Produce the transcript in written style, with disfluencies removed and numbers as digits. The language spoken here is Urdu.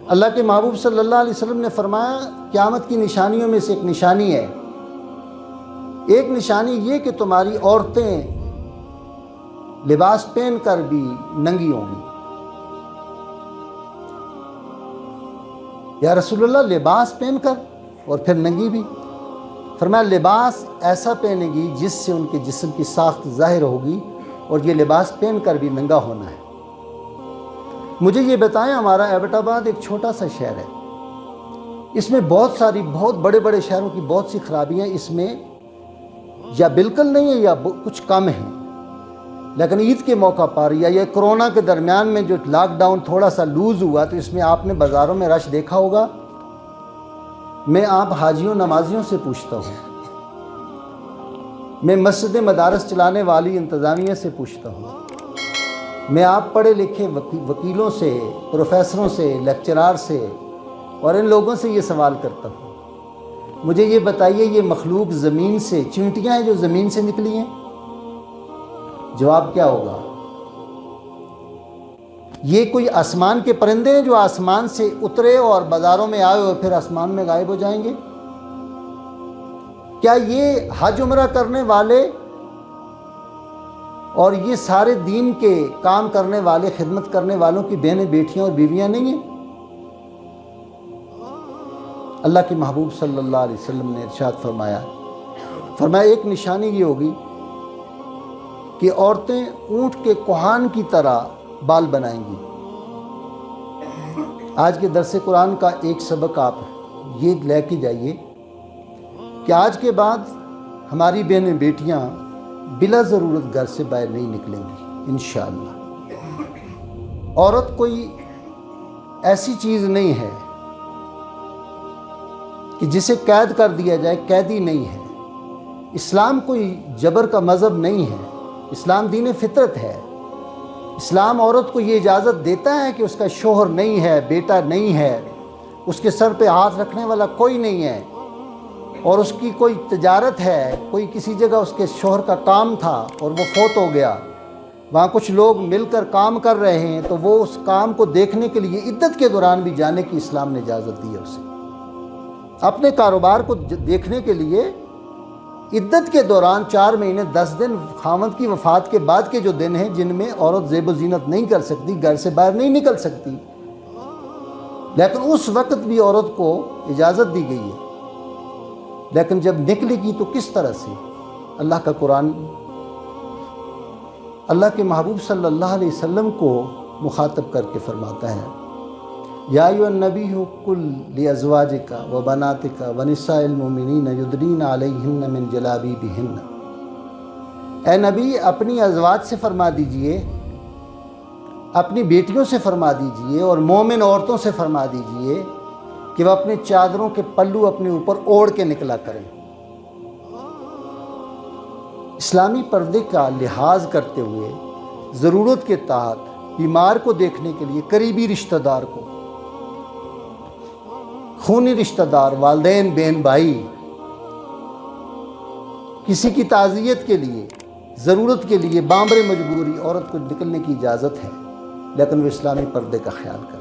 اللہ کے محبوب صلی اللہ علیہ وسلم نے فرمایا قیامت کی نشانیوں میں سے ایک نشانی ہے، ایک نشانی یہ کہ تمہاری عورتیں لباس پہن کر بھی ننگی ہوں گی۔ یا رسول اللہ لباس پہن کر اور پھر ننگی بھی؟ فرمایا لباس ایسا پہنے گی جس سے ان کے جسم کی ساخت ظاہر ہوگی، اور یہ لباس پہن کر بھی ننگا ہونا ہے۔ مجھے یہ بتائیں، ہمارا ایبٹ آباد ایک چھوٹا سا شہر ہے، اس میں بہت بڑے بڑے شہروں کی بہت سی خرابیاں اس میں یا بالکل نہیں ہیں یا کچھ کم ہیں، لیکن عید کے موقع پر یا یہ کرونا کے درمیان میں جو لاک ڈاؤن تھوڑا سا لوز ہوا تو اس میں آپ نے بازاروں میں رش دیکھا ہوگا۔ میں آپ حاجیوں نمازیوں سے پوچھتا ہوں، میں مسجد مدارس چلانے والی انتظامیہ سے پوچھتا ہوں، میں آپ پڑھے لکھے وکیلوں سے، پروفیسروں سے، لیکچرار سے اور ان لوگوں سے یہ سوال کرتا ہوں، مجھے یہ بتائیے یہ مخلوق زمین سے چینٹیاں ہیں جو زمین سے نکلی ہیں؟ جواب کیا ہوگا؟ یہ کوئی آسمان کے پرندے ہیں جو آسمان سے اترے اور بازاروں میں آئے اور پھر آسمان میں غائب ہو جائیں گے؟ کیا یہ حج عمرہ کرنے والے اور یہ سارے دین کے کام کرنے والے، خدمت کرنے والوں کی بہنیں، بیٹیاں اور بیویاں نہیں ہیں؟ اللہ کے محبوب صلی اللہ علیہ وسلم نے ارشاد فرمایا ایک نشانی یہ ہوگی کہ عورتیں اونٹ کے کوہان کی طرح بال بنائیں گی۔ آج کے درس قرآن کا ایک سبق آپ یہ لے کے جائیے کہ آج کے بعد ہماری بہنیں بیٹیاں بلا ضرورت گھر سے باہر نہیں نکلیں گی انشاءاللہ۔ عورت کوئی ایسی چیز نہیں ہے کہ جسے قید کر دیا جائے، قیدی نہیں ہے۔ اسلام کوئی جبر کا مذہب نہیں ہے، اسلام دین فطرت ہے۔ اسلام عورت کو یہ اجازت دیتا ہے کہ اس کا شوہر نہیں ہے، بیٹا نہیں ہے، اس کے سر پہ ہاتھ رکھنے والا کوئی نہیں ہے، اور اس کی کوئی تجارت ہے، کوئی کسی جگہ اس کے شوہر کا کام تھا اور وہ فوت ہو گیا، وہاں کچھ لوگ مل کر کام کر رہے ہیں، تو وہ اس کام کو دیکھنے کے لیے عدت کے دوران بھی جانے کی اسلام نے اجازت دی ہے اسے۔ اپنے کاروبار کو دیکھنے کے لیے عدت کے دوران 4 مہینے 10 دن، خاوند کی وفات کے بعد کے جو دن ہیں جن میں عورت زیب و زینت نہیں کر سکتی، گھر سے باہر نہیں نکل سکتی، لیکن اس وقت بھی عورت کو اجازت دی گئی ہے۔ لیکن جب نکلے گی تو کس طرح سے؟ اللہ کا قرآن اللہ کے محبوب صلی اللہ علیہ وسلم کو مخاطب کر کے فرماتا ہے، یا ایھا النبی قل لازواجک وبناتک ونساء المؤمنین یدنین علیہن من جلابیبہن۔ اے نبی اپنی ازواج سے فرما دیجئے، اپنی بیٹیوں سے فرما دیجئے اور مومن عورتوں سے فرما دیجئے کہ وہ اپنے چادروں کے پلو اپنے اوپر اوڑھ کے نکلا کریں۔ اسلامی پردے کا لحاظ کرتے ہوئے ضرورت کے تحت بیمار کو دیکھنے کے لیے قریبی رشتہ دار کو، خونی رشتہ دار، والدین، بہن بھائی، کسی کی تعزیت کے لیے، ضرورت کے لیے بامبر مجبوری عورت کو نکلنے کی اجازت ہے، لیکن وہ اسلامی پردے کا خیال کرے۔